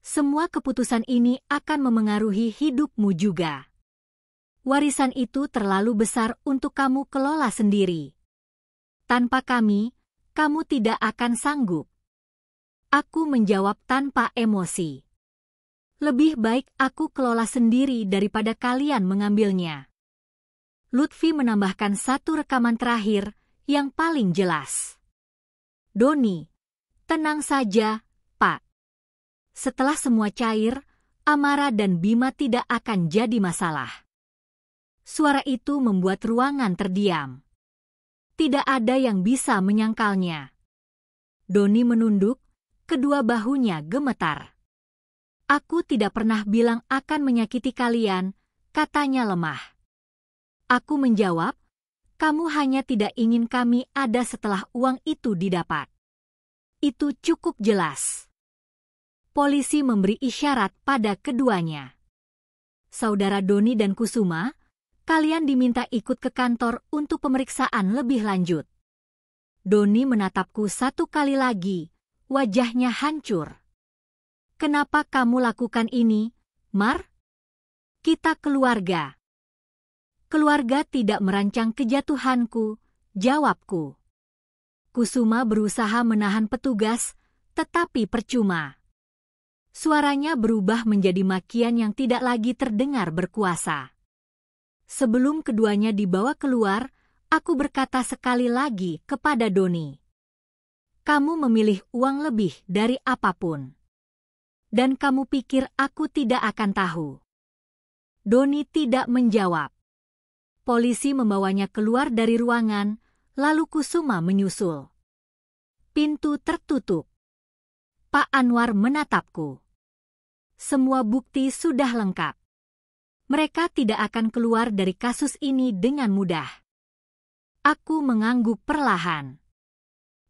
Semua keputusan ini akan memengaruhi hidupmu juga. Warisan itu terlalu besar untuk kamu kelola sendiri. Tanpa kami, kamu tidak akan sanggup. Aku menjawab tanpa emosi. Lebih baik aku kelola sendiri daripada kalian mengambilnya. Lutfi menambahkan satu rekaman terakhir yang paling jelas. Doni, tenang saja, Pak. Setelah semua cair, Amara dan Bima tidak akan jadi masalah. Suara itu membuat ruangan terdiam. Tidak ada yang bisa menyangkalnya. Doni menunduk, kedua bahunya gemetar. Aku tidak pernah bilang akan menyakiti kalian, katanya lemah. Aku menjawab, kamu hanya tidak ingin kami ada setelah uang itu didapat. Itu cukup jelas. Polisi memberi isyarat pada keduanya. Saudara Doni dan Kusuma, kalian diminta ikut ke kantor untuk pemeriksaan lebih lanjut. Doni menatapku satu kali lagi, wajahnya hancur. Kenapa kamu lakukan ini, Mar? Kita keluarga. Keluarga tidak merancang kejatuhanku, jawabku. Kusuma berusaha menahan petugas, tetapi percuma. Suaranya berubah menjadi makian yang tidak lagi terdengar berkuasa. Sebelum keduanya dibawa keluar, aku berkata sekali lagi kepada Doni. Kamu memilih uang lebih dari apapun. Dan kamu pikir aku tidak akan tahu. Doni tidak menjawab. Polisi membawanya keluar dari ruangan, lalu Kusuma menyusul. Pintu tertutup. Pak Anwar menatapku. Semua bukti sudah lengkap. Mereka tidak akan keluar dari kasus ini dengan mudah. Aku mengangguk perlahan.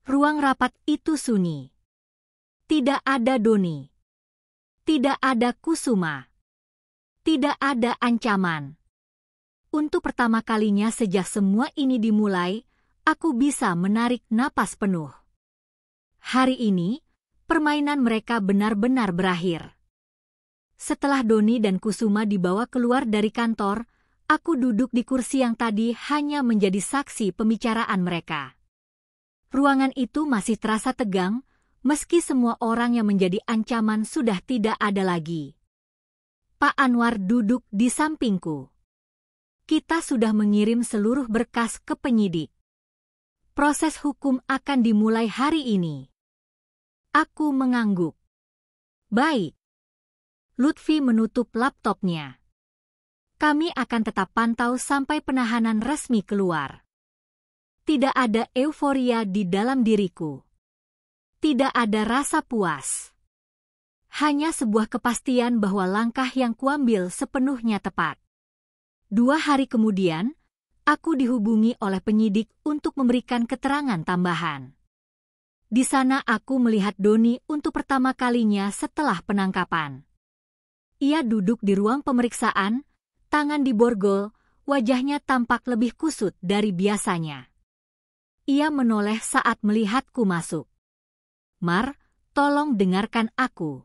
Ruang rapat itu sunyi. Tidak ada Doni. Tidak ada Kusuma. Tidak ada ancaman. Untuk pertama kalinya sejak semua ini dimulai, aku bisa menarik napas penuh. Hari ini, permainan mereka benar-benar berakhir. Setelah Doni dan Kusuma dibawa keluar dari kantor, aku duduk di kursi yang tadi hanya menjadi saksi pembicaraan mereka. Ruangan itu masih terasa tegang, meski semua orang yang menjadi ancaman sudah tidak ada lagi. Pak Anwar duduk di sampingku. Kita sudah mengirim seluruh berkas ke penyidik. Proses hukum akan dimulai hari ini. Aku mengangguk. Baik. Lutfi menutup laptopnya. Kami akan tetap pantau sampai penahanan resmi keluar. Tidak ada euforia di dalam diriku. Tidak ada rasa puas. Hanya sebuah kepastian bahwa langkah yang kuambil sepenuhnya tepat. 2 hari kemudian, aku dihubungi oleh penyidik untuk memberikan keterangan tambahan. Di sana aku melihat Doni untuk pertama kalinya setelah penangkapan. Ia duduk di ruang pemeriksaan, tangan diborgol, wajahnya tampak lebih kusut dari biasanya. Ia menoleh saat melihatku masuk. Mar, tolong dengarkan aku.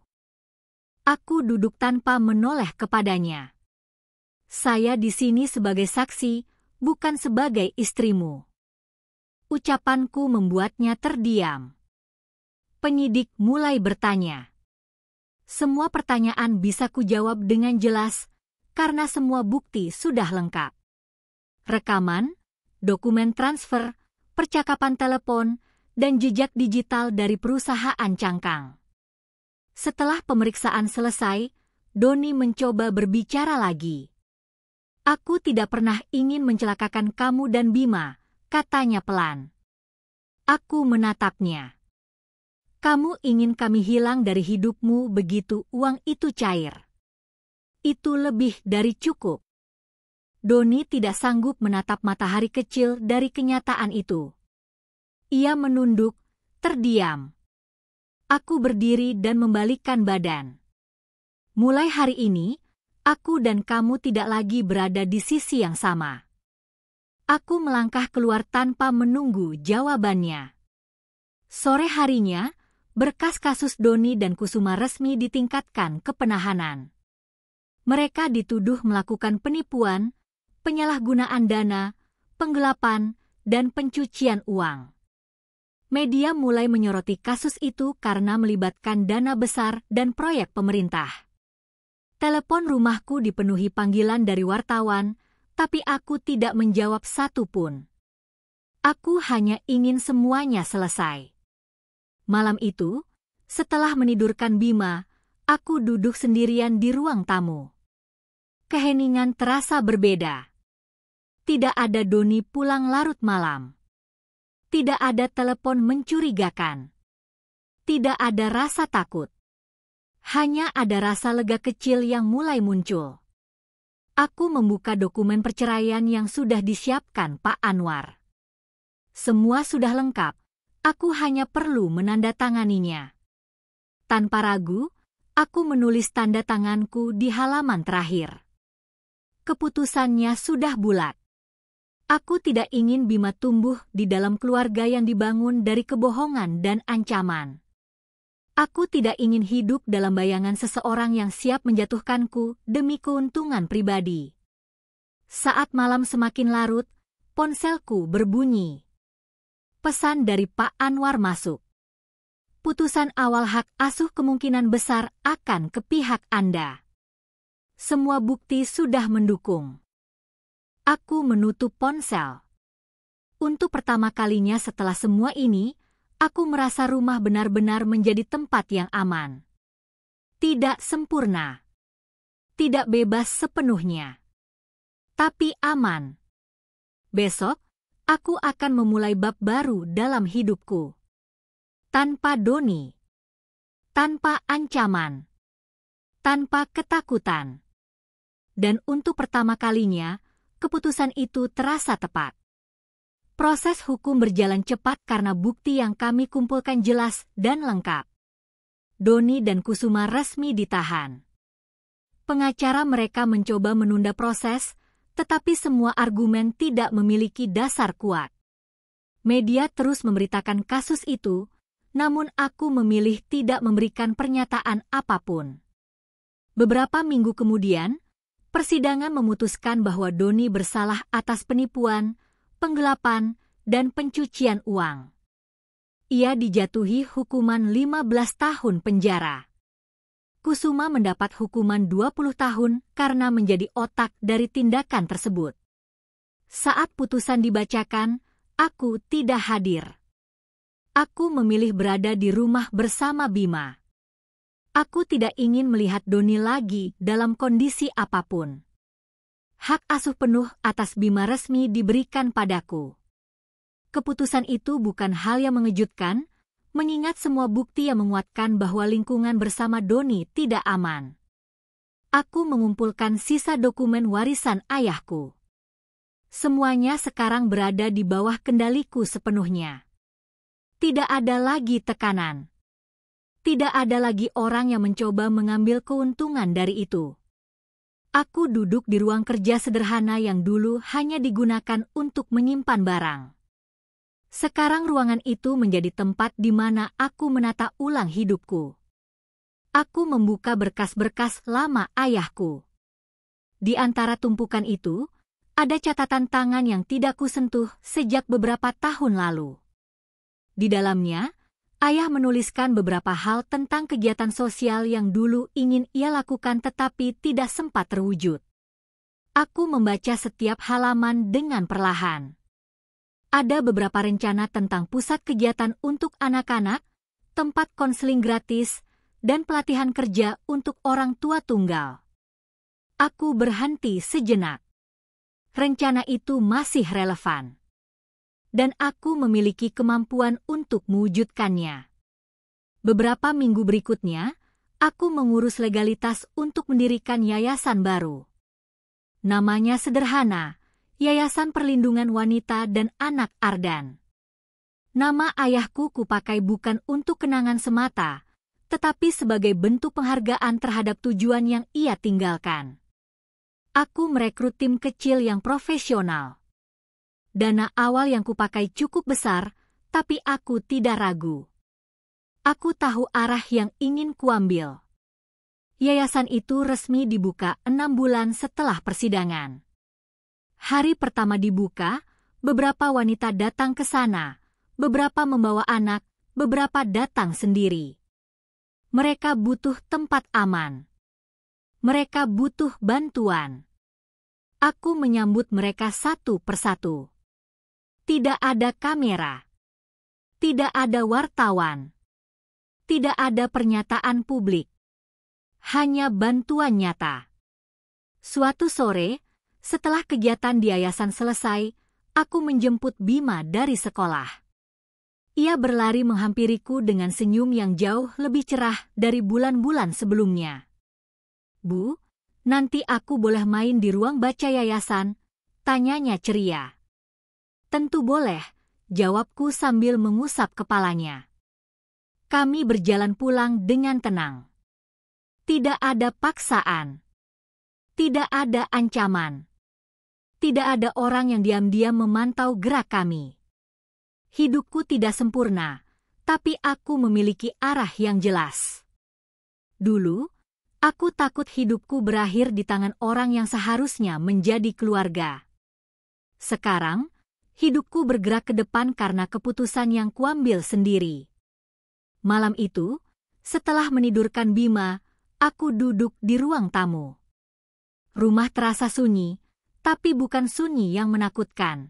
Aku duduk tanpa menoleh kepadanya. Saya di sini sebagai saksi, bukan sebagai istrimu. Ucapanku membuatnya terdiam. Penyidik mulai bertanya. Semua pertanyaan bisa kujawab dengan jelas, karena semua bukti sudah lengkap. Rekaman, dokumen transfer, percakapan telepon, dan jejak digital dari perusahaan cangkang. Setelah pemeriksaan selesai, Doni mencoba berbicara lagi. Aku tidak pernah ingin mencelakakan kamu dan Bima, katanya pelan. Aku menatapnya. Kamu ingin kami hilang dari hidupmu begitu uang itu cair. Itu lebih dari cukup. Doni tidak sanggup menatap matahari kecil dari kenyataan itu. Ia menunduk, terdiam. Aku berdiri dan membalikkan badan. Mulai hari ini, aku dan kamu tidak lagi berada di sisi yang sama. Aku melangkah keluar tanpa menunggu jawabannya. Sore harinya, berkas kasus Doni dan Kusuma resmi ditingkatkan ke penahanan. Mereka dituduh melakukan penipuan, penyalahgunaan dana, penggelapan, dan pencucian uang. Media mulai menyoroti kasus itu karena melibatkan dana besar dan proyek pemerintah. Telepon rumahku dipenuhi panggilan dari wartawan, tapi aku tidak menjawab satu pun. Aku hanya ingin semuanya selesai. Malam itu, setelah menidurkan Bima, aku duduk sendirian di ruang tamu. Keheningan terasa berbeda. Tidak ada Doni pulang larut malam. Tidak ada telepon mencurigakan. Tidak ada rasa takut. Hanya ada rasa lega kecil yang mulai muncul. Aku membuka dokumen perceraian yang sudah disiapkan Pak Anwar. Semua sudah lengkap, aku hanya perlu menandatanganinya. Tanpa ragu, aku menulis tanda tanganku di halaman terakhir. Keputusannya sudah bulat. Aku tidak ingin Bima tumbuh di dalam keluarga yang dibangun dari kebohongan dan ancaman. Aku tidak ingin hidup dalam bayangan seseorang yang siap menjatuhkanku demi keuntungan pribadi. Saat malam semakin larut, ponselku berbunyi. Pesan dari Pak Anwar masuk. Putusan awal hak asuh kemungkinan besar akan ke pihak Anda. Semua bukti sudah mendukung. Aku menutup ponsel. Untuk pertama kalinya setelah semua ini, aku merasa rumah benar-benar menjadi tempat yang aman. Tidak sempurna. Tidak bebas sepenuhnya. Tapi aman. Besok, aku akan memulai bab baru dalam hidupku. Tanpa Doni. Tanpa ancaman. Tanpa ketakutan. Dan untuk pertama kalinya, keputusan itu terasa tepat. Proses hukum berjalan cepat karena bukti yang kami kumpulkan jelas dan lengkap. Doni dan Kusuma resmi ditahan. Pengacara mereka mencoba menunda proses, tetapi semua argumen tidak memiliki dasar kuat. Media terus memberitakan kasus itu, namun aku memilih tidak memberikan pernyataan apapun. Beberapa minggu kemudian, persidangan memutuskan bahwa Doni bersalah atas penipuan, penggelapan, dan pencucian uang. Ia dijatuhi hukuman 15 tahun penjara. Kusuma mendapat hukuman 20 tahun karena menjadi otak dari tindakan tersebut. Saat putusan dibacakan, aku tidak hadir. Aku memilih berada di rumah bersama Bima. Aku tidak ingin melihat Doni lagi dalam kondisi apapun. Hak asuh penuh atas Bima resmi diberikan padaku. Keputusan itu bukan hal yang mengejutkan, mengingat semua bukti yang menguatkan bahwa lingkungan bersama Doni tidak aman. Aku mengumpulkan sisa dokumen warisan ayahku. Semuanya sekarang berada di bawah kendaliku sepenuhnya. Tidak ada lagi tekanan. Tidak ada lagi orang yang mencoba mengambil keuntungan dari itu. Aku duduk di ruang kerja sederhana yang dulu hanya digunakan untuk menyimpan barang. Sekarang ruangan itu menjadi tempat di mana aku menata ulang hidupku. Aku membuka berkas-berkas lama ayahku. Di antara tumpukan itu, ada catatan tangan yang tidak kusentuh sejak beberapa tahun lalu. Di dalamnya, ayah menuliskan beberapa hal tentang kegiatan sosial yang dulu ingin ia lakukan tetapi tidak sempat terwujud. Aku membaca setiap halaman dengan perlahan. Ada beberapa rencana tentang pusat kegiatan untuk anak-anak, tempat konseling gratis, dan pelatihan kerja untuk orang tua tunggal. Aku berhenti sejenak. Rencana itu masih relevan. Dan aku memiliki kemampuan untuk mewujudkannya. Beberapa minggu berikutnya, aku mengurus legalitas untuk mendirikan yayasan baru. Namanya sederhana, Yayasan Perlindungan Wanita dan Anak Ardan. Nama ayahku kupakai bukan untuk kenangan semata, tetapi sebagai bentuk penghargaan terhadap tujuan yang ia tinggalkan. Aku merekrut tim kecil yang profesional. Dana awal yang kupakai cukup besar, tapi aku tidak ragu. Aku tahu arah yang ingin kuambil. Yayasan itu resmi dibuka 6 bulan setelah persidangan. Hari pertama dibuka, beberapa wanita datang ke sana, beberapa membawa anak, beberapa datang sendiri. Mereka butuh tempat aman. Mereka butuh bantuan. Aku menyambut mereka satu persatu. Tidak ada kamera. Tidak ada wartawan. Tidak ada pernyataan publik. Hanya bantuan nyata. Suatu sore, setelah kegiatan di yayasan selesai, aku menjemput Bima dari sekolah. Ia berlari menghampiriku dengan senyum yang jauh lebih cerah dari bulan-bulan sebelumnya. "Bu, nanti aku boleh main di ruang baca yayasan?" tanyanya ceria. "Tentu boleh," jawabku sambil mengusap kepalanya. Kami berjalan pulang dengan tenang. Tidak ada paksaan. Tidak ada ancaman. Tidak ada orang yang diam-diam memantau gerak kami. Hidupku tidak sempurna, tapi aku memiliki arah yang jelas. Dulu, aku takut hidupku berakhir di tangan orang yang seharusnya menjadi keluarga. Sekarang, hidupku bergerak ke depan karena keputusan yang kuambil sendiri. Malam itu, setelah menidurkan Bima, aku duduk di ruang tamu. Rumah terasa sunyi, tapi bukan sunyi yang menakutkan.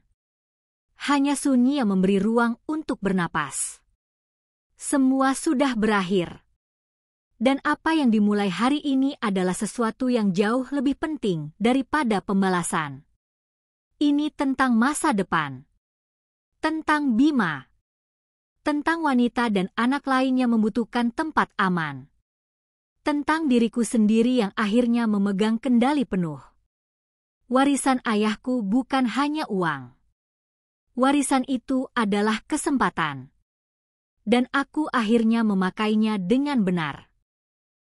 Hanya sunyi yang memberi ruang untuk bernapas. Semua sudah berakhir. Dan apa yang dimulai hari ini adalah sesuatu yang jauh lebih penting daripada pembalasan. Ini tentang masa depan. Tentang Bima. Tentang wanita dan anak lain yang membutuhkan tempat aman. Tentang diriku sendiri yang akhirnya memegang kendali penuh. Warisan ayahku bukan hanya uang. Warisan itu adalah kesempatan. Dan aku akhirnya memakainya dengan benar.